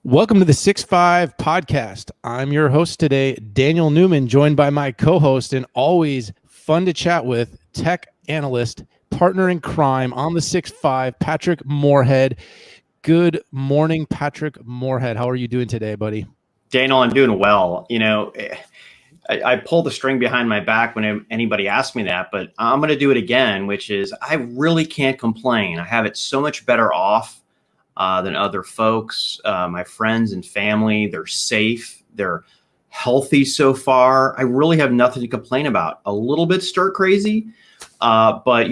Welcome to the 6-5 podcast. I'm your host today, Daniel Newman, joined by my co-host and always fun to chat with, tech analyst, partner in crime on the 6-5, Patrick Moorhead. Good morning, Patrick Moorhead. How are you doing today, buddy? Daniel, I'm doing well. I pull the string behind my back when anybody asks me that, but I'm going to do it again, which is I really can't complain. I have it so much better off than other folks, my friends and family. They're safe. They're healthy so far. I really have nothing to complain about. A little bit stir crazy, but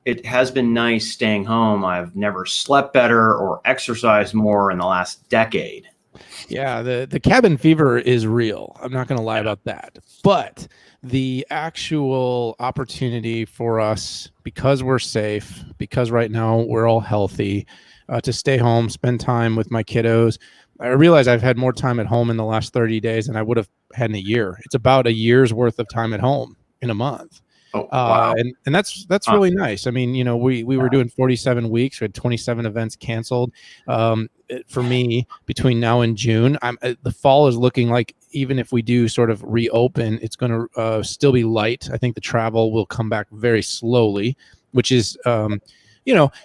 it has been nice staying home. I've never slept better or exercised more in the last decade. Yeah, the cabin fever is real. I'm not going to lie about that. But the actual opportunity for us, because we're safe, because right now we're all healthy, to stay home, spend time with my kiddos. I realize I've had more time at home in the last 30 days than I would have had in a year. It's about a year's worth of time at home in a month. Oh, wow. And that's really nice. I mean, we were doing 47 weeks. We had 27 events canceled. For me, between now and June, the fall is looking like, even if we do sort of reopen, it's going to still be light. I think the travel will come back very slowly, which is,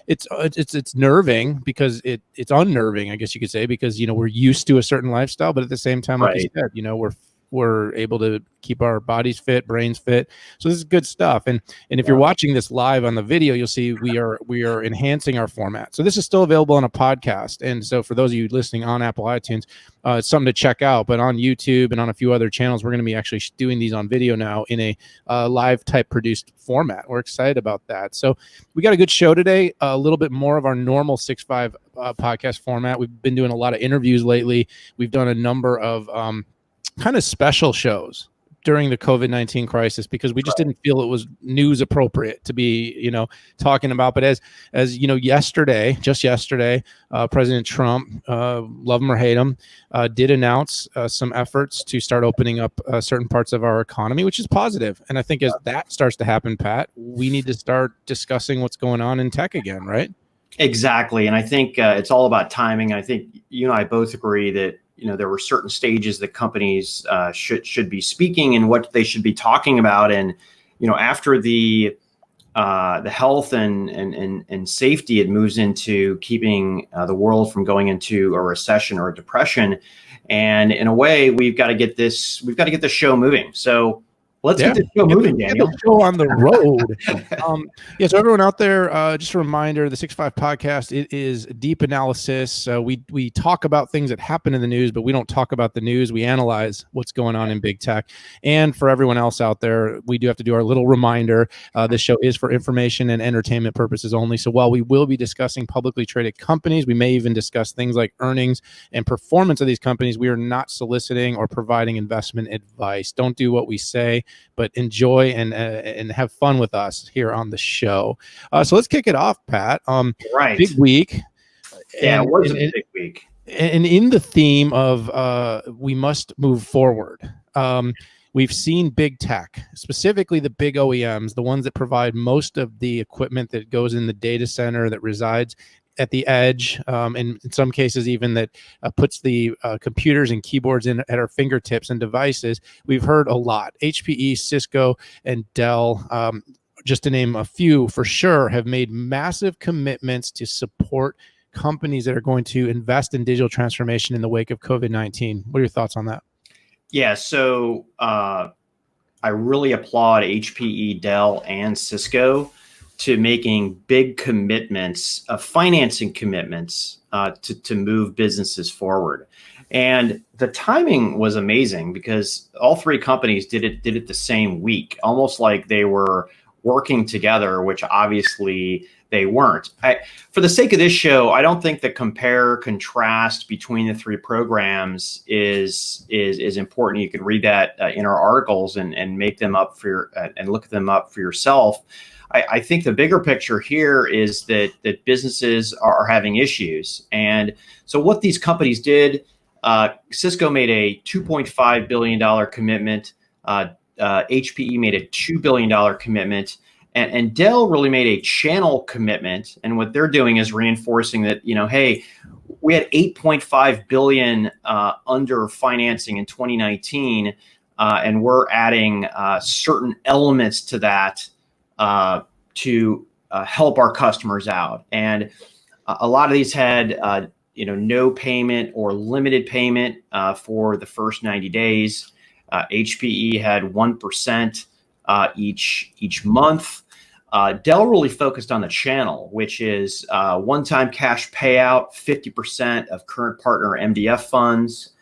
it's nerving because it's unnerving, I guess you could say, because, we're used to a certain lifestyle, but at the same time, like you said, we're able to keep our bodies fit, brains fit. So this is good stuff. And if you're watching this live on the video, you'll see we are enhancing our format. So this is still available on a podcast. And so for those of you listening on Apple iTunes, it's something to check out. But on YouTube and on a few other channels, we're going to be actually doing these on video now in a live type produced format. We're excited about that. So we got a good show today, a little bit more of our normal 6-5 podcast format. We've been doing a lot of interviews lately. We've done a number of kind of special shows during the COVID-19 crisis because we just didn't feel it was news appropriate to be, talking about. But as just yesterday, President Trump, love him or hate him, did announce some efforts to start opening up certain parts of our economy, which is positive. And I think as that starts to happen, Pat, we need to start discussing what's going on in tech again, right? Exactly. And I think it's all about timing. I think you and I both agree that there were certain stages that companies should be speaking and what they should be talking about. And after the health and safety, it moves into keeping the world from going into a recession or a depression. And in a way, we've got to get this show moving. So let's get the show moving, Daniel. Get the show on the road. So everyone out there, just a reminder, the 6-5 podcast, it is deep analysis. We talk about things that happen in the news, but we don't talk about the news. We analyze what's going on in big tech. And for everyone else out there, we do have to do our little reminder. This show is for information and entertainment purposes only. So while we will be discussing publicly traded companies, we may even discuss things like earnings and performance of these companies. We are not soliciting or providing investment advice. Don't do what we say, but enjoy and have fun with us here on the show. So let's kick it off, Pat. Right. Big week. Yeah, it was a big week. And in the theme of we must move forward, we've seen big tech, specifically the big OEMs, the ones that provide most of the equipment that goes in the data center, that resides at the edge, and in some cases even that puts the computers and keyboards in at our fingertips and devices. We've heard a lot. HPE, Cisco, and Dell, just to name a few for sure, have made massive commitments to support companies that are going to invest in digital transformation in the wake of COVID-19. What are your thoughts on that? Yeah, so I really applaud HPE, Dell, and Cisco to making big commitments, financing commitments to move businesses forward. And the timing was amazing because all three companies did it the same week, almost like they were working together, which obviously they weren't. For the sake of this show, I don't think the compare contrast between the three programs is important. You could read that in our articles and make them up for and look them up for yourself. I think the bigger picture here is that businesses are having issues. And so what these companies did, Cisco made a $2.5 billion commitment. HPE made a $2 billion commitment. And Dell really made a channel commitment. And what they're doing is reinforcing that, hey, we had 8.5 billion under financing in 2019, and we're adding certain elements to that to help our customers out. And a lot of these had no payment or limited payment for the first 90 days. HPE had 1% each month. Dell really focused on the channel, which is one-time cash payout, 50% of current partner MDF funds.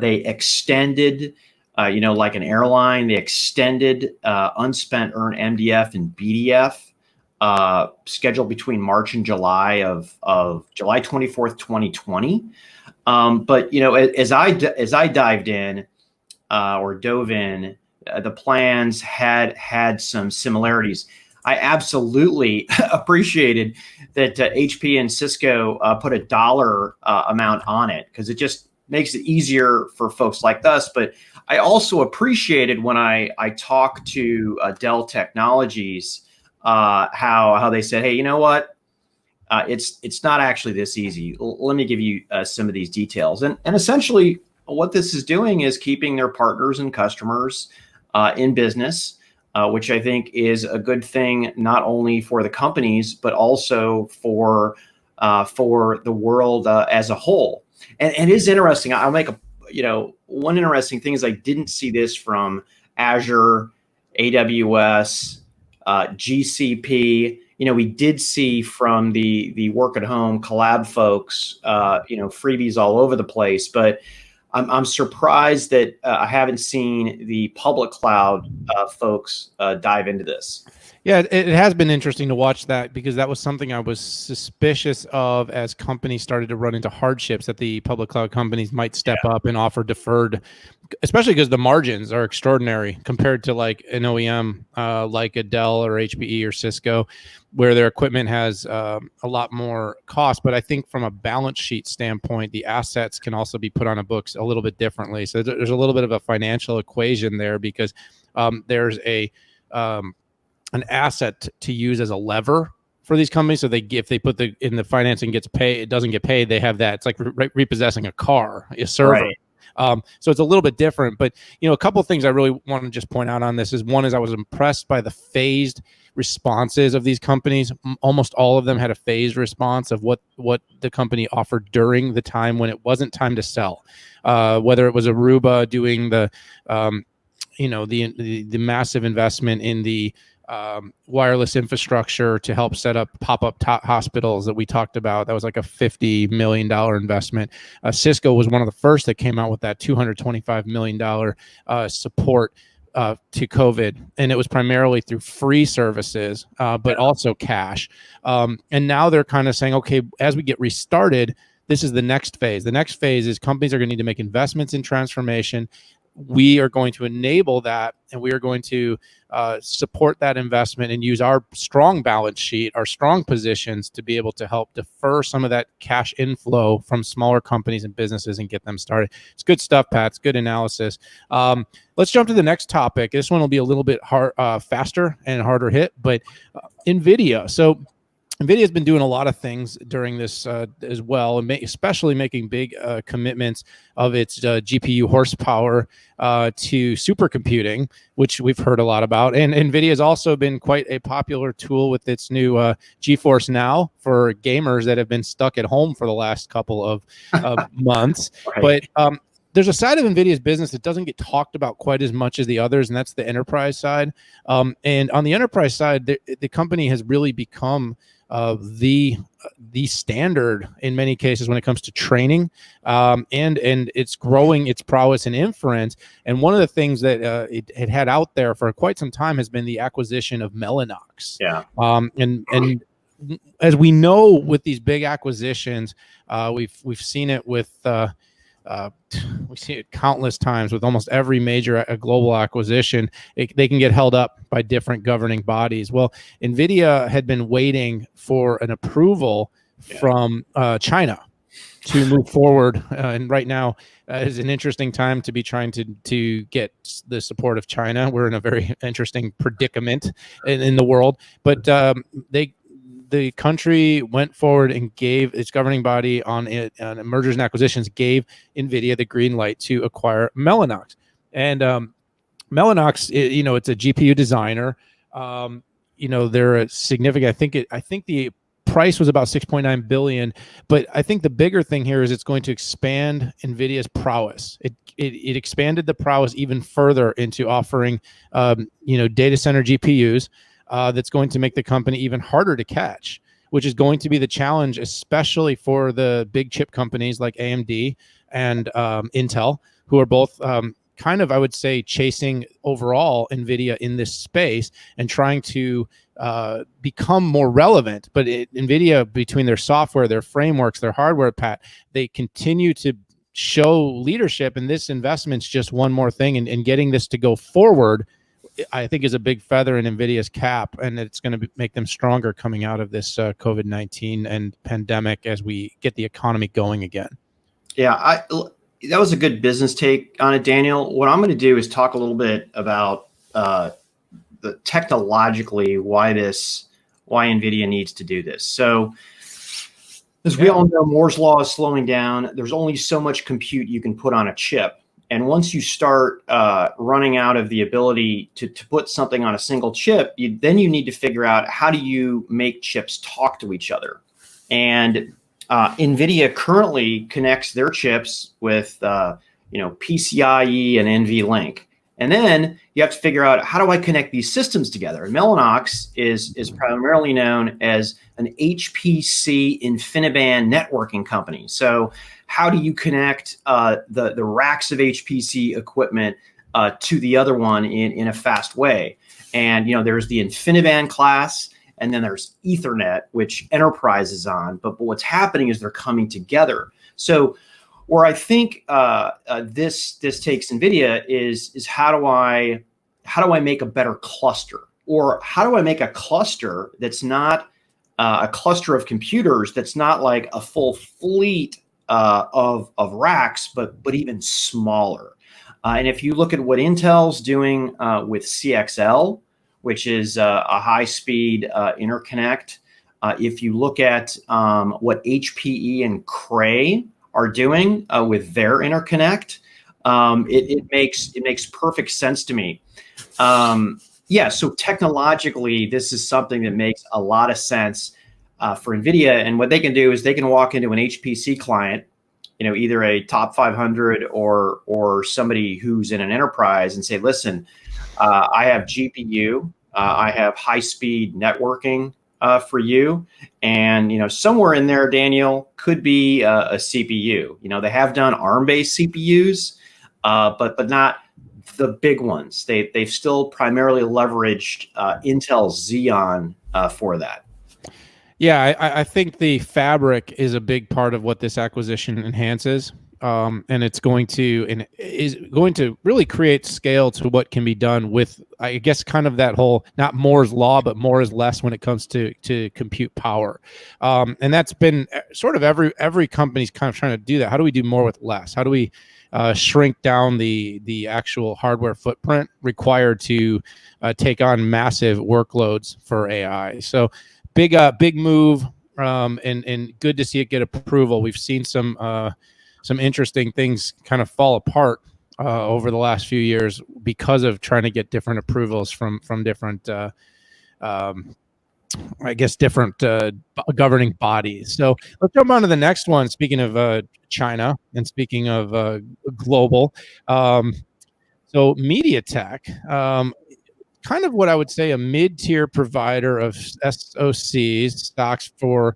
They extended, like an airline, they extended unspent earned MDF and BDF scheduled between March and July of July 24th, 2020. But as I dived in or dove in, the plans had some similarities. I absolutely appreciated that HP and Cisco put a dollar amount on it, because it just makes it easier for folks like us. But I also appreciated when I talked to Dell Technologies, how they said, hey, you know what? It's not actually this easy. Let me give you some of these details. And essentially what this is doing is keeping their partners and customers in business, which I think is a good thing, not only for the companies, but also for the world as a whole. And it is interesting. I'll make one interesting thing is I didn't see this from Azure, AWS, GCP. We did see from the work at home collab folks, freebies all over the place, but I'm surprised that I haven't seen the public cloud folks dive into this. Yeah, it has been interesting to watch that, because that was something I was suspicious of as companies started to run into hardships, that the public cloud companies might step up and offer deferred, especially because the margins are extraordinary compared to like an OEM like a Dell or HPE or Cisco, where their equipment has a lot more cost. But I think from a balance sheet standpoint, the assets can also be put on a books a little bit differently. So there's a little bit of a financial equation there, because there's an asset to use as a lever for these companies. So if they put in the financing gets paid, it doesn't get paid, they have that. It's like repossessing a car, a server. Right. So it's a little bit different. But a couple of things I really want to just point out on this is, one is I was impressed by the phased responses of these companies. Almost all of them had a phased response of what the company offered during the time when it wasn't time to sell. Whether it was Aruba doing the massive investment in the wireless infrastructure to help set up pop-up hospitals that we talked about. That was like a $50 million investment. Cisco was one of the first that came out with that $225 million support to COVID. And it was primarily through free services, but also cash. And now they're kind of saying, okay, as we get restarted, this is the next phase. The next phase is companies are going to need to make investments in transformation. We are going to enable that, and we are going to support that investment and use our strong balance sheet, our strong positions, to be able to help defer some of that cash inflow from smaller companies and businesses and get them started. It's good stuff, Pat. It's good analysis. Let's jump to the next topic. This one will be a little bit faster and harder hit, but Nvidia. So Nvidia has been doing a lot of things during this as well, and especially making big commitments of its GPU horsepower to supercomputing, which we've heard a lot about. And Nvidia has also been quite a popular tool with its new GeForce Now for gamers that have been stuck at home for the last couple of months. Right. But there's a side of Nvidia's business that doesn't get talked about quite as much as the others, and that's the enterprise side. And on the enterprise side, the company has really become the standard in many cases when it comes to training, and it's growing its prowess in inference. And one of the things that it had out there for quite some time has been the acquisition of Mellanox. Yeah. And as we know, with these big acquisitions, we've seen it with we see it countless times with almost every major global acquisition. They can get held up by different governing bodies. Well, Nvidia had been waiting for an approval from China. to move forward. And right now is an interesting time to be trying to get the support of China. We're in a very interesting predicament in the world, but the country went forward and gave its governing body on mergers and acquisitions, gave Nvidia the green light to acquire Mellanox. And Mellanox, it's a GPU designer. They're a significant. I think the price was about 6.9 billion, but I think the bigger thing here is it's going to expand Nvidia's prowess. It expanded the prowess even further into offering data center GPUs. That's going to make the company even harder to catch, which is going to be the challenge, especially for the big chip companies like AMD and Intel, who are both kind of, I would say, chasing overall Nvidia in this space and trying to become more relevant. But Nvidia, between their software, their frameworks, their hardware, Pat, they continue to show leadership, and this investment's just one more thing. And getting this to go forward, I think, is a big feather in Nvidia's cap, and it's going to make them stronger coming out of this COVID-19 and pandemic as we get the economy going again. Yeah, that was a good business take on it, Daniel. What I'm going to do is talk a little bit about the technologically why Nvidia needs to do this. So, as we all know, Moore's law is slowing down. There's only so much compute you can put on a chip. And once you start running out of the ability to put something on a single chip, then you need to figure out, how do you make chips talk to each other? And Nvidia currently connects their chips with PCIe and NVLink. And then you have to figure out, how do I connect these systems together? And Mellanox is primarily known as an HPC InfiniBand networking company. So how do you connect the racks of HPC equipment to the other one in a fast way? And there's the InfiniBand class, and then there's Ethernet, which enterprise is on. But what's happening is they're coming together. So where I think this takes Nvidia is how do I make a better cluster, or how do I make a cluster that's not a cluster of computers that's not like a full fleet of racks, but even smaller. And if you look at what Intel's doing with CXL, which is a high-speed interconnect, if you look at what HPE and Cray are doing with their interconnect, it makes perfect sense to me. So technologically, this is something that makes a lot of sense for Nvidia. And what they can do is they can walk into an HPC client, either a top 500 or somebody who's in an enterprise, and say, listen, I have GPU, I have high-speed networking for you, and somewhere in there, Daniel, could be a CPU. They have done ARM-based CPUs, but not the big ones. They've still primarily leveraged Intel's Xeon for that. Yeah, I think the fabric is a big part of what this acquisition enhances. And it's going to is going to really create scale to what can be done with, I guess, kind of that whole, not Moore's law, but more is less when it comes to compute power. And that's been sort of every company's kind of trying to do that. How do we do more with less? How do we shrink down the actual hardware footprint required to take on massive workloads for AI? So big move, and good to see it get approval. We've seen some interesting things kind of fall apart over the last few years because of trying to get different approvals from different, different governing bodies. So let's jump on to the next one. Speaking of China and speaking of global, so MediaTek, kind of what I would say a mid-tier provider of SoCs, stocks for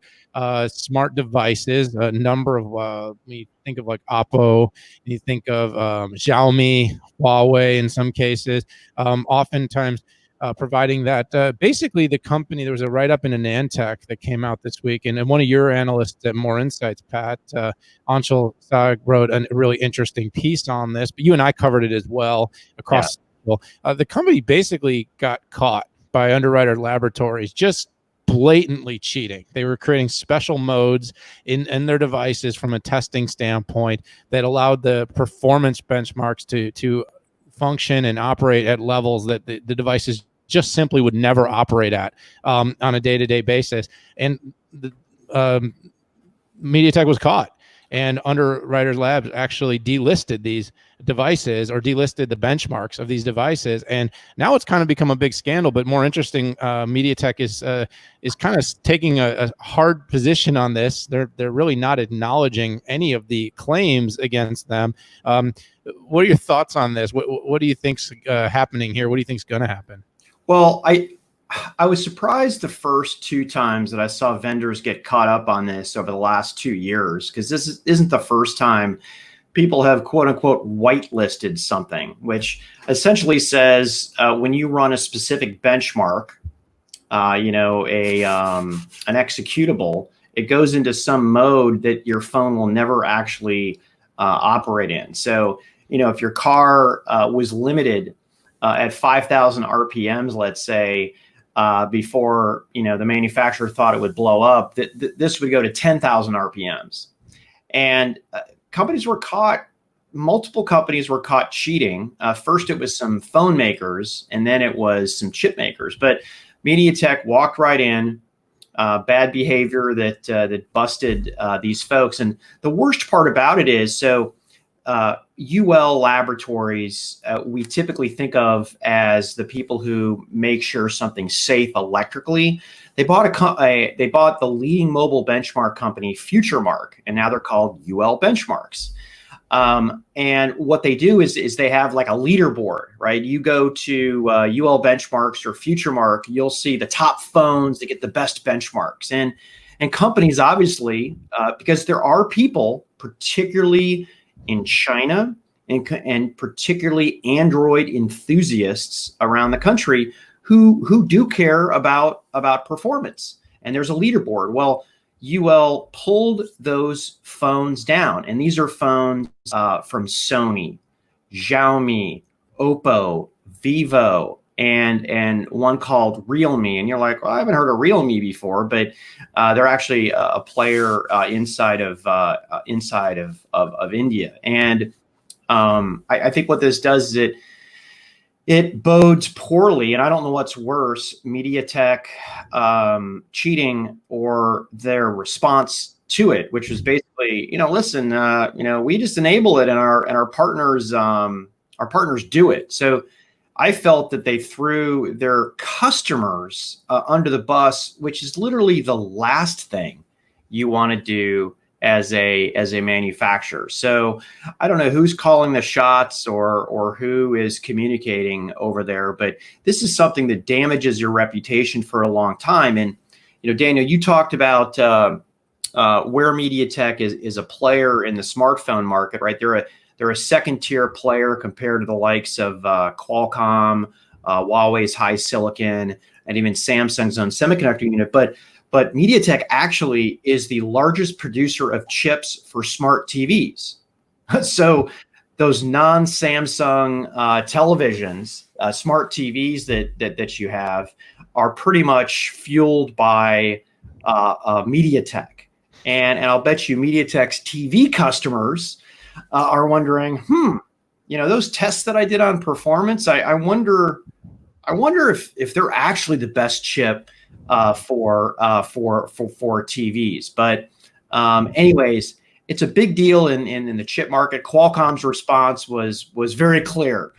smart devices, a number of, you think of like Oppo, you think of Xiaomi, Huawei in some cases, oftentimes providing that. Basically, the company, there was a write-up in Anantech that came out this week, and one of your analysts at Moor Insights, Pat, Anshul Sag, wrote a really interesting piece on this, but you and I covered it as well across. The company basically got caught by Underwriter Laboratories just blatantly cheating. They were creating special modes in their devices from a testing standpoint that allowed the performance benchmarks to function and operate at levels that the devices just simply would never operate at on a day-to-day basis. And the MediaTek was caught, and Underwriters Labs actually delisted these devices, or delisted the benchmarks of these devices. And now it's kind of become a big scandal. But more interesting, MediaTek is kind of taking a hard position on this. They're really not acknowledging any of the claims against them. What are your thoughts on this? What do you think's happening here? What do you think's going to happen? Well, I was surprised the first 2 times that I saw vendors get caught up on this over the last 2 years, because this isn't the first time people have quote unquote whitelisted something, which essentially says when you run a specific benchmark, an executable, it goes into some mode that your phone will never actually operate in. So, if your car was limited at 5,000 RPMs, let's say, before the manufacturer thought it would blow up, this would go to 10,000 RPMs. And multiple companies were caught cheating. First, it was some phone makers, and then it was some chip makers. But MediaTek walked right in, bad behavior that busted these folks. And the worst part about it is, UL Laboratories, we typically think of as the people who make sure something's safe electrically. They bought the leading mobile benchmark company, Futurum, and now they're called UL Benchmarks. And what they do is they have like a leaderboard, right? You go to UL Benchmarks or Futurum, you'll see the top phones that get the best benchmarks. And companies, obviously, because there are people, particularly in China and particularly Android enthusiasts around the country who do care about performance. And there's a leaderboard. Well, UL pulled those phones down. And these are phones from Sony, Xiaomi, Oppo, Vivo, and one called Realme. And you're like, well, I haven't heard of Realme before, but they're actually a player inside of India. And I think what this does is it bodes poorly, and I don't know what's worse, MediaTek cheating or their response to it, which was basically, listen, we just enable it, and our partners do it. So I felt that they threw their customers under the bus, which is literally the last thing you want to do as a manufacturer. So I don't know who's calling the shots or who is communicating over there, but this is something that damages your reputation for a long time. And Daniel, you talked about where MediaTek is a player in the smartphone market, right? They're a second tier player compared to the likes of Qualcomm, Huawei's HiSilicon, and even Samsung's own semiconductor unit. But MediaTek actually is the largest producer of chips for smart TVs. So those non-Samsung televisions, smart TVs that you have, are pretty much fueled by MediaTek. And I'll bet you MediaTek's TV customers are wondering, those tests that I did on performance, I wonder if they're actually the best chip for TVs. But anyways, it's a big deal in the chip market. Qualcomm's response was very clear.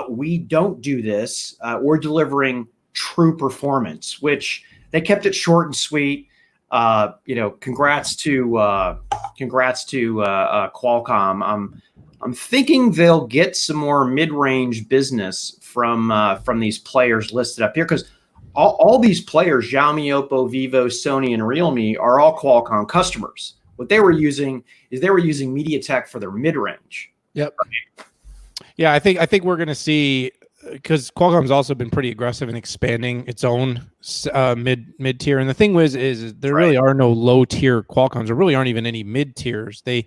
We don't do this. We're delivering true performance, which they kept it short and sweet. Congrats to Qualcomm. I'm thinking they'll get some more mid-range business from these players listed up here, because all these players, Xiaomi, Oppo, Vivo, Sony, and Realme, are all Qualcomm customers. What they were using MediaTek for their mid-range. Yep. Yeah, I think we're going to see, because Qualcomm's also been pretty aggressive in expanding its own mid tier. And the thing is there really are no low tier Qualcomms. There really aren't even any mid tiers. They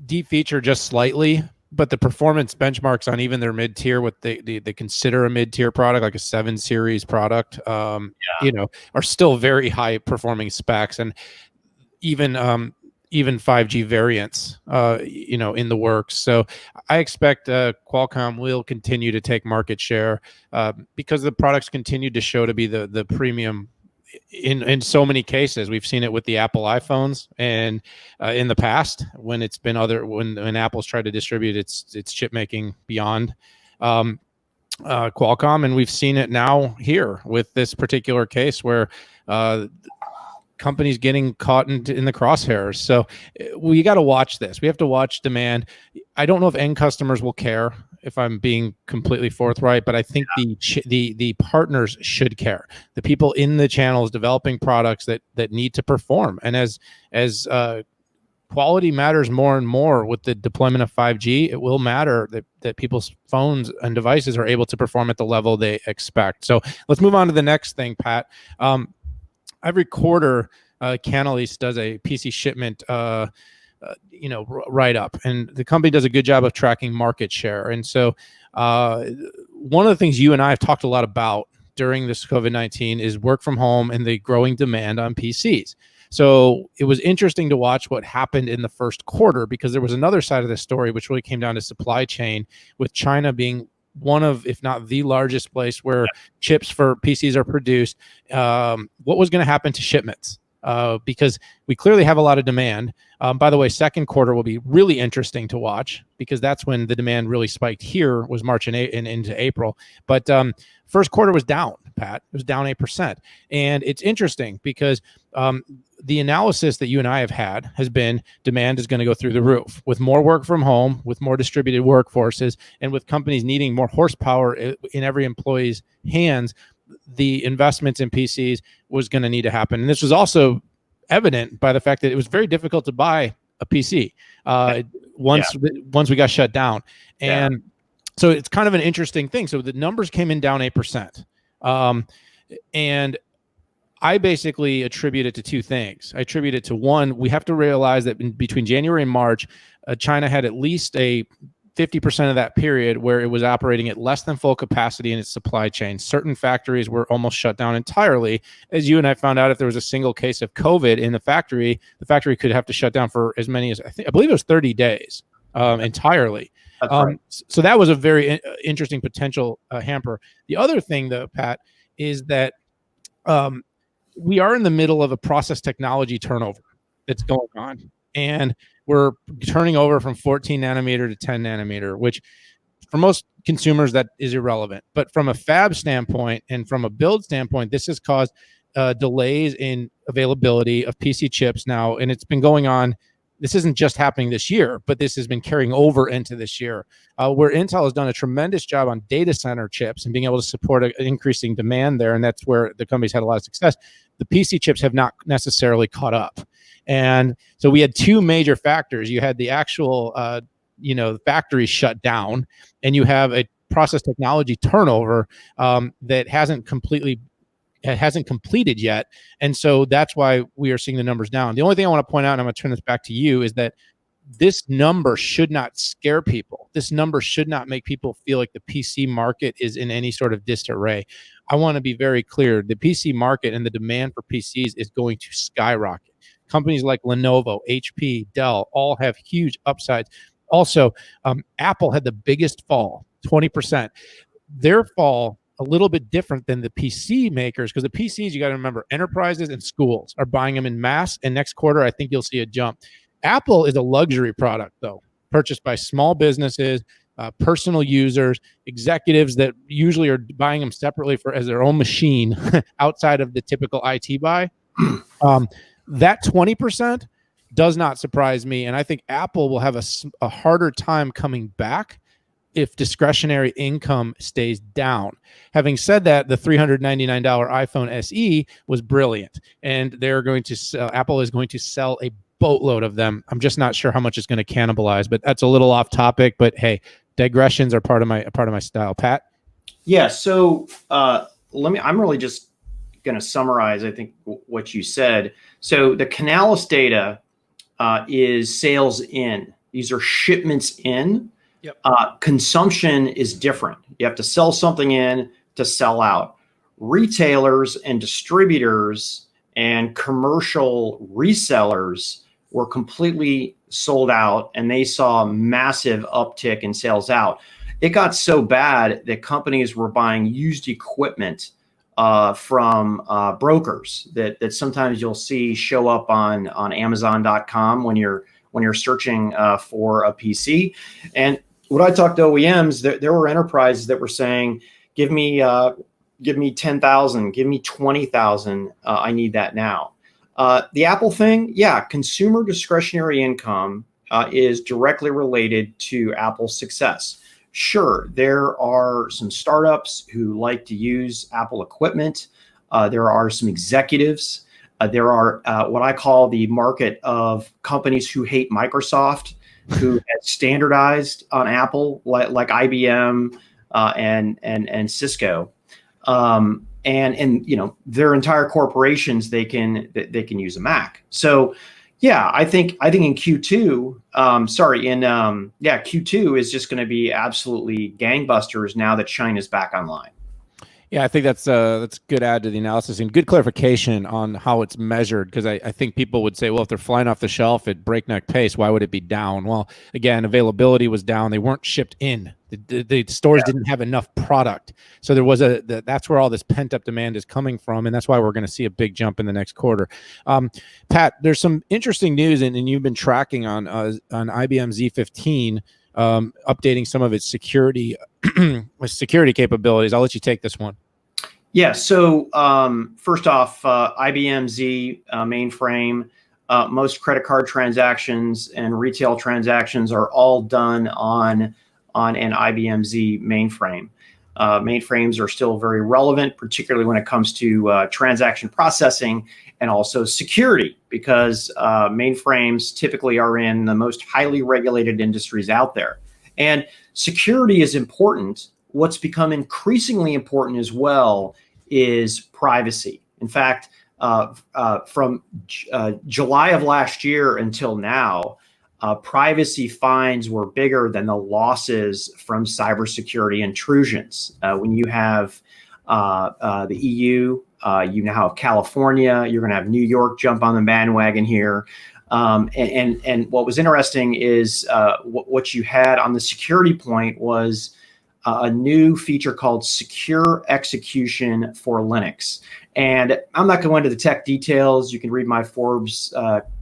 de-feature just slightly, but the performance benchmarks on even their mid-tier, what they consider a mid-tier product, like a 7 series product, are still very high performing specs, and even 5G variants, in the works. So I expect Qualcomm will continue to take market share because the products continue to show to be the premium in so many cases. We've seen it with the Apple iPhones, and in the past when it's been when Apple's tried to distribute its chip making beyond Qualcomm, and we've seen it now here with this particular case where companies getting caught in the crosshairs. So we got to watch this. We have to watch demand. I don't know if end customers will care, if I'm being completely forthright, but I think the partners should care. The people in the channels developing products that need to perform, and as quality matters more and more with the deployment of 5G, it will matter that people's phones and devices are able to perform at the level they expect. So let's move on to the next thing, Pat. Every quarter, Canalys does a PC shipment write up, and the company does a good job of tracking market share. And so one of the things you and I have talked a lot about during this COVID-19 is work from home and the growing demand on PCs. So it was interesting to watch what happened in the first quarter, because there was another side of the story which really came down to supply chain, with China being one of, if not the largest place where chips for PCs are produced. What was going to happen to shipments? Because we clearly have a lot of demand. By the way, second quarter will be really interesting to watch, because that's when the demand really spiked here, was March and into April. But first quarter was down, Pat. It was down 8%. And it's interesting because the analysis that you and I have had has been demand is going to go through the roof with more work from home, with more distributed workforces, and with companies needing more horsepower in every employee's hands. The investments in PCs was going to need to happen. And this was also evident by the fact that it was very difficult to buy a PC once we got shut down. And so it's kind of an interesting thing. So the numbers came in down 8%. And I basically attribute it to two things. I attribute it to, one, we have to realize that between January and March, China had at least a 50% of that period where it was operating at less than full capacity in its supply chain. Certain factories were almost shut down entirely. As you and I found out, if there was a single case of COVID in the factory could have to shut down for as many as, I believe it was 30 days entirely. Right. So that was a very interesting potential hamper. The other thing, though, Pat, is that we are in the middle of a process technology turnover that's going on. And we're turning over from 14 nanometer to 10 nanometer, which for most consumers, that is irrelevant. But from a fab standpoint and from a build standpoint, this has caused delays in availability of PC chips now. And it's been going on. This isn't just happening this year, but this has been carrying over into this year, where Intel has done a tremendous job on data center chips and being able to support an increasing demand there. And that's where the company's had a lot of success. The PC chips have not necessarily caught up. And so we had two major factors. You had the actual, factory shut down, and you have a process technology turnover that hasn't completed yet. And so that's why we are seeing the numbers down. The only thing I want to point out, and I'm going to turn this back to you, is that this number should not scare people. This number should not make people feel like the PC market is in any sort of disarray. I want to be very clear. The PC market and the demand for PCs is going to skyrocket. Companies like Lenovo, HP, Dell all have huge upsides. Also, Apple had the biggest fall, 20%. Their fall a little bit different than the PC makers, because the PCs, you got to remember, enterprises and schools are buying them in mass. And next quarter, I think you'll see a jump. Apple is a luxury product, though, purchased by small businesses, personal users, executives that usually are buying them separately as their own machine outside of the typical IT buy. That 20% does not surprise me. And I think Apple will have a harder time coming back if discretionary income stays down. Having said that, the $399 iPhone SE was brilliant. And Apple is going to sell a boatload of them. I'm just not sure how much it's going to cannibalize, but that's a little off topic. But hey, digressions are part of my style. Pat? Yeah. So I'm really just going to summarize, I think, what you said. So the Canalys data is sales in. These are shipments in. Yep. Consumption is different. You have to sell something in to sell out. Retailers and distributors and commercial resellers were completely sold out, and they saw a massive uptick in sales out. It got so bad that companies were buying used equipment from brokers that sometimes you'll see show up on Amazon.com when you're searching for a PC. And when I talked to OEMs, there were enterprises that were saying, give me 10,000, give me 20,000. I need that now. The Apple thing, yeah, consumer discretionary income is directly related to Apple's success. Sure, there are some startups who like to use Apple equipment. There are some executives. There are what I call the market of companies who hate Microsoft, who have standardized on Apple, like IBM and Cisco. And you know, their entire corporations, they can use a Mac. So yeah, I think in Q2, Q2 is just going to be absolutely gangbusters now that China's back online. Yeah, I think that's a good add to the analysis and good clarification on how it's measured, because I think people would say, well, if they're flying off the shelf at breakneck pace, why would it be down? Well, again, availability was down. They weren't shipped in. The stores didn't have enough product. So there was that's where all this pent up demand is coming from. And that's why we're going to see a big jump in the next quarter. Pat, there's some interesting news, and you've been tracking on IBM Z15, updating some of its security capabilities. I'll let you take this one. Yeah. So first off, IBM Z mainframe, most credit card transactions and retail transactions are all done on an IBM Z mainframe. Mainframes are still very relevant, particularly when it comes to transaction processing and also security, because mainframes typically are in the most highly regulated industries out there. And security is important. What's become increasingly important as well is privacy. In fact, from July of last year until now, privacy fines were bigger than the losses from cybersecurity intrusions. When you have the EU, you now have California, you're going to have New York jump on the bandwagon here. And what was interesting is what you had on the security point was a new feature called Secure Execution for Linux. And I'm not going to go into the tech details. You can read my Forbes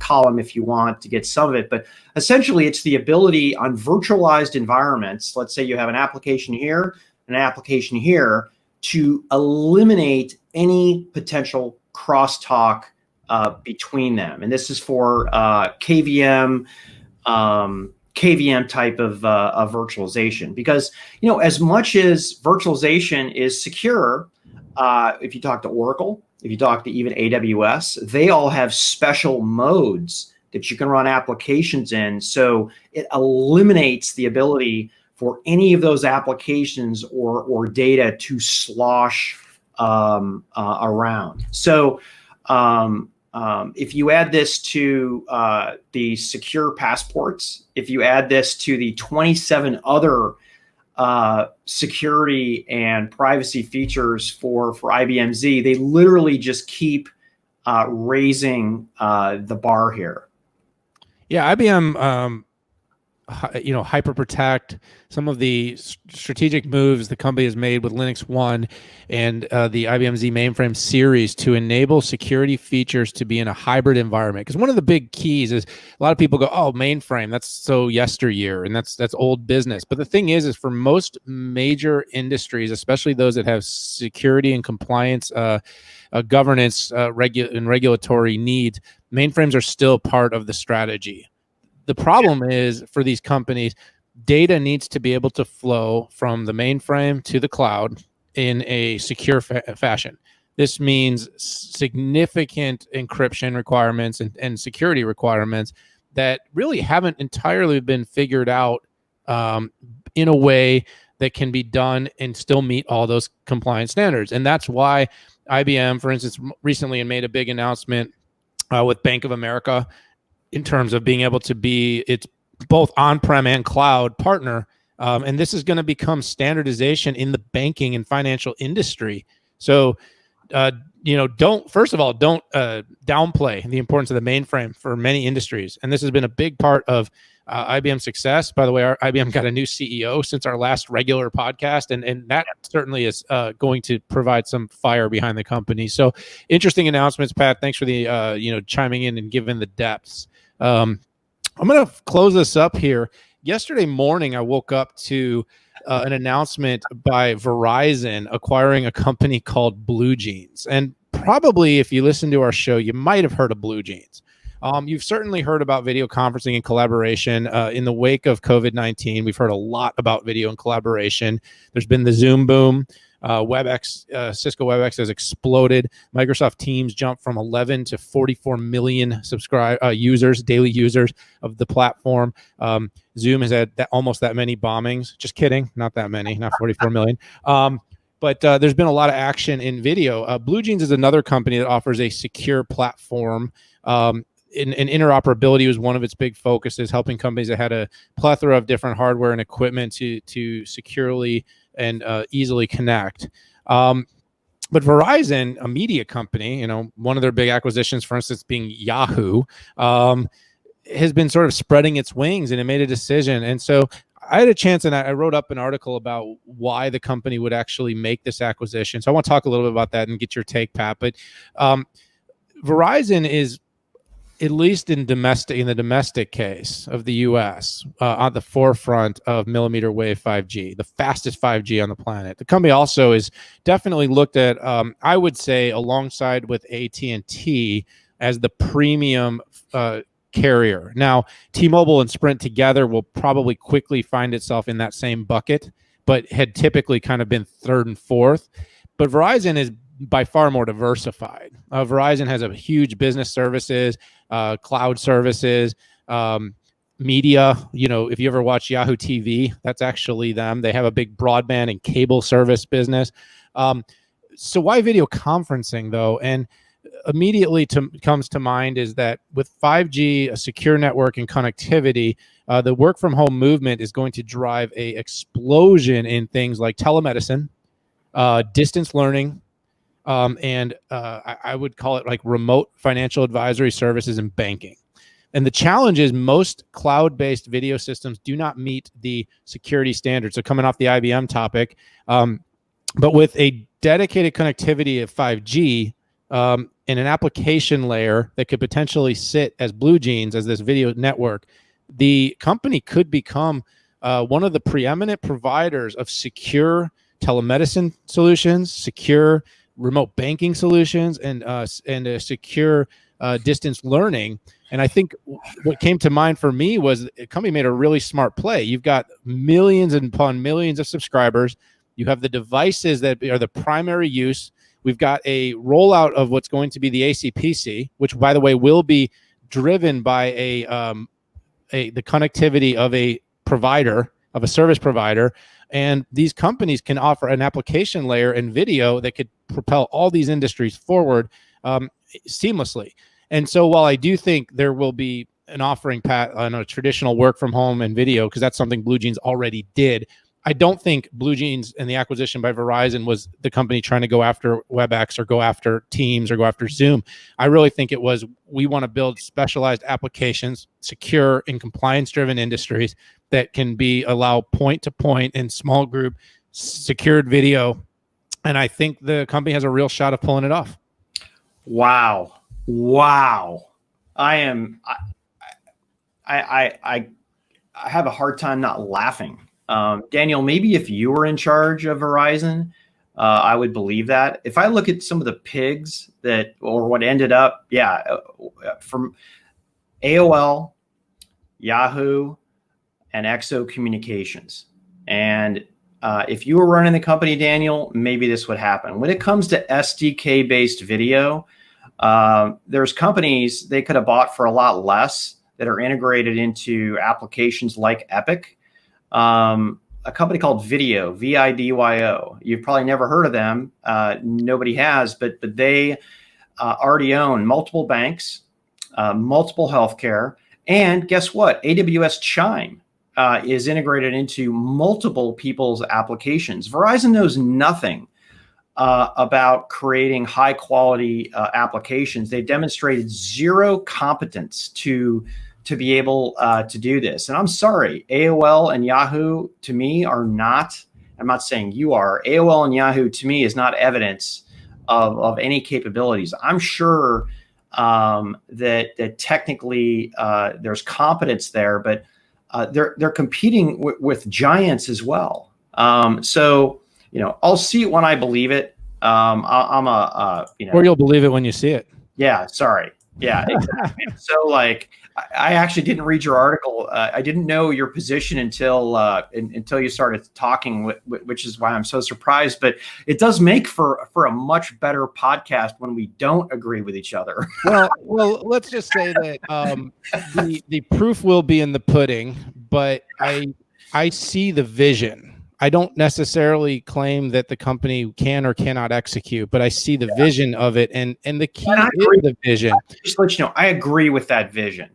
column if you want to get some of it. But essentially, it's the ability on virtualized environments, let's say you have an application here, an application here, to eliminate any potential crosstalk between them. And this is for KVM type of virtualization, because, you know, as much as virtualization is secure, if you talk to Oracle, if you talk to even AWS, they all have special modes that you can run applications in. So it eliminates the ability for any of those applications or data to slosh around. So if you add this to the secure passports, if you add this to the 27 other security and privacy features for IBM Z, they literally just keep raising the bar here. Yeah, IBM, hyper protect, some of the strategic moves the company has made with Linux One and the IBM Z mainframe series to enable security features to be in a hybrid environment. Because one of the big keys is a lot of people go, "Oh, mainframe, that's so yesteryear and that's old business." But the thing is for most major industries, especially those that have security and compliance, governance, and regulatory needs, mainframes are still part of the strategy. The problem is for these companies, data needs to be able to flow from the mainframe to the cloud in a secure fashion. This means significant encryption requirements and security requirements that really haven't entirely been figured out in a way that can be done and still meet all those compliance standards. And that's why IBM, for instance, recently made a big announcement with Bank of America in terms of being able to be its both on-prem and cloud partner And this is going to become standardization in the banking and financial industry. So, don't downplay the importance of the mainframe for many industries. And this has been a big part of IBM's success. By the way, our IBM got a new CEO since our last regular podcast, and that certainly is going to provide some fire behind the company. So interesting announcements, Pat. Thanks for the chiming in and giving the depths. I'm going to close this up here. Yesterday morning, I woke up to an announcement by Verizon acquiring a company called Blue Jeans. And probably if you listen to our show, you might have heard of Blue Jeans. You've certainly heard about video conferencing and collaboration. In the wake of COVID-19, we've heard a lot about video and collaboration. There's been the Zoom boom. WebEx, Cisco WebEx has exploded. Microsoft Teams jumped from 11 to 44 million daily users of the platform. Zoom has had almost that many bombings. Just kidding, not that many, not 44 million. But there's been a lot of action in video. Blue Jeans is another company that offers a secure platform. And interoperability was one of its big focuses, helping companies that had a plethora of different hardware and equipment to securely and easily connect. But Verizon, a media company, one of their big acquisitions, for instance, being Yahoo, has been sort of spreading its wings, and it made a decision. And so I had a chance, and I wrote up an article about why the company would actually make this acquisition. So I want to talk a little bit about that and get your take, Pat. But Verizon is, at least in the domestic case of the U.S., on the forefront of millimeter wave 5G, the fastest 5G on the planet. The company also is definitely looked at, I would say, alongside with AT&T as the premium carrier. Now, T-Mobile and Sprint together will probably quickly find itself in that same bucket, but had typically kind of been third and fourth. But Verizon is by far more diversified. Verizon has a huge business services, cloud services, media. If you ever watch Yahoo TV, that's actually them. They have a big broadband and cable service business. So why video conferencing, though? And immediately comes to mind is that with 5G, a secure network, and connectivity, the work from home movement is going to drive a explosion in things like telemedicine, distance learning, and I would call it like remote financial advisory services and banking. And the challenge is most cloud-based video systems do not meet the security standards. So coming off the IBM topic, but with a dedicated connectivity of 5G and an application layer that could potentially sit as Blue Jeans, as this video network, the company could become one of the preeminent providers of secure telemedicine solutions, secure remote banking solutions, and a secure distance learning. And I think what came to mind for me was the company made a really smart play. You've got millions upon millions of subscribers. You have the devices that are the primary use. We've got a rollout of what's going to be the ACPC, which, by the way, will be driven by the connectivity of a provider, of a service provider. And these companies can offer an application layer and video that could propel all these industries forward seamlessly. And so while I do think there will be an offering, Pat, on a traditional work from home and video, because that's something Blue Jeans already did, I don't think Blue Jeans and the acquisition by Verizon was the company trying to go after WebEx or go after Teams or go after Zoom. I really think it was, we want to build specialized applications, secure and compliance-driven industries that can allow point-to-point and small group secured video. And I think the company has a real shot of pulling it off. Wow. I have a hard time not laughing. Daniel, maybe if you were in charge of Verizon, I would believe that. If I look at some of the pigs or what ended up, from AOL, Yahoo, and Exo Communications. And if you were running the company, Daniel, maybe this would happen. When it comes to SDK-based video, there's companies they could have bought for a lot less that are integrated into applications like Epic. A company called Video, VIDYO. You've probably never heard of them. Nobody has, but they already own multiple banks, multiple healthcare, and guess what? AWS Chime. is integrated into multiple people's applications. Verizon knows nothing about creating high quality applications. They demonstrated zero competence to be able to do this. And I'm sorry, AOL and Yahoo to me are not, I'm not saying you are, AOL and Yahoo to me is not evidence of any capabilities. I'm sure that technically there's competence there, but they're competing with giants as well. So, I'll see it when I believe it. I'm a, or you'll believe it when you see it. Yeah. Sorry. Yeah, exactly. So like, I actually didn't read your article. I didn't know your position until you started talking, which is why I'm so surprised. But it does make for a much better podcast when we don't agree with each other. Well, let's just say that the proof will be in the pudding. But I see the vision. I don't necessarily claim that the company can or cannot execute, but I see the vision of it, and the key is the vision. Just to let you know, I agree with that vision.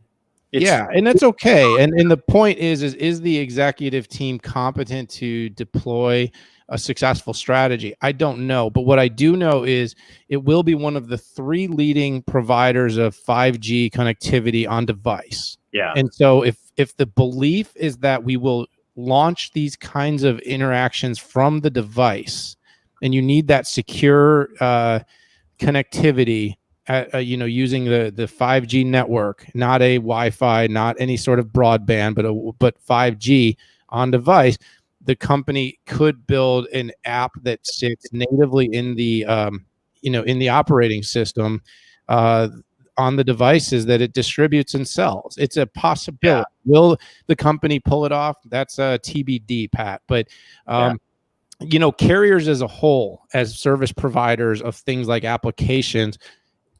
And that's okay. And the point is the executive team competent to deploy a successful strategy? I don't know, but what I do know is it will be one of the 3 leading providers of 5G connectivity on device. Yeah. And so if the belief is that we will launch these kinds of interactions from the device, and you need that secure connectivity, using the 5G network, not a Wi-Fi, not any sort of broadband, but 5G on device, the company could build an app that sits natively in the in the operating system on the devices that it distributes and sells. It's a possibility. Yeah. Will the company pull it off? That's a TBD, Pat. But carriers as a whole, as service providers of things like applications,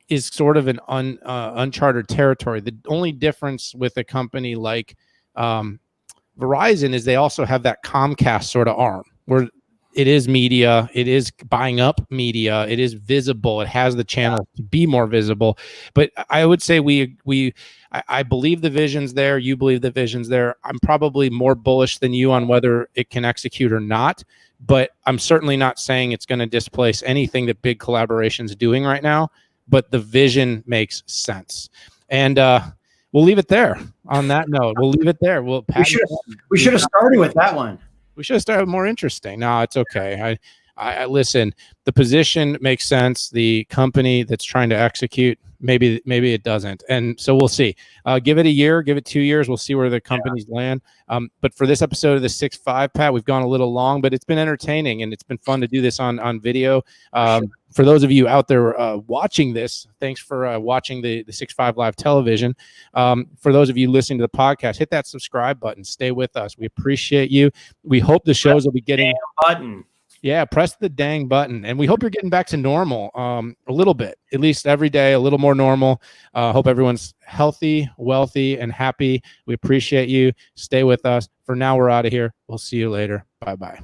is sort of an uncharted territory. The only difference with a company like Verizon is they also have that Comcast sort of arm, where it is media, it is buying up media, it is visible, it has the channel to be more visible. But I would say I believe the vision's there, you believe the vision's there. I'm probably more bullish than you on whether it can execute or not, but I'm certainly not saying it's going to displace anything that big collaboration's doing right now, but the vision makes sense. And we'll leave it there on that note. We'll leave it there. We should have started with that one. We should have started more interesting. No, it's okay. I listen. The position makes sense. The company that's trying to execute, maybe it doesn't. And so we'll see. Give it a year, give it 2 years. We'll see where the companies land. But for this episode of the 6-5, Pat, we've gone a little long, but it's been entertaining and it's been fun to do this on video. For those of you out there watching this, thanks for watching the 6-5 live television. For those of you listening to the podcast, hit that subscribe button. Stay with us. We appreciate you. We hope the shows will be getting button. Yeah, press the dang button. And we hope you're getting back to normal a little bit, at least every day, a little more normal. Hope everyone's healthy, wealthy, and happy. We appreciate you. Stay with us. For now, we're out of here. We'll see you later. Bye-bye.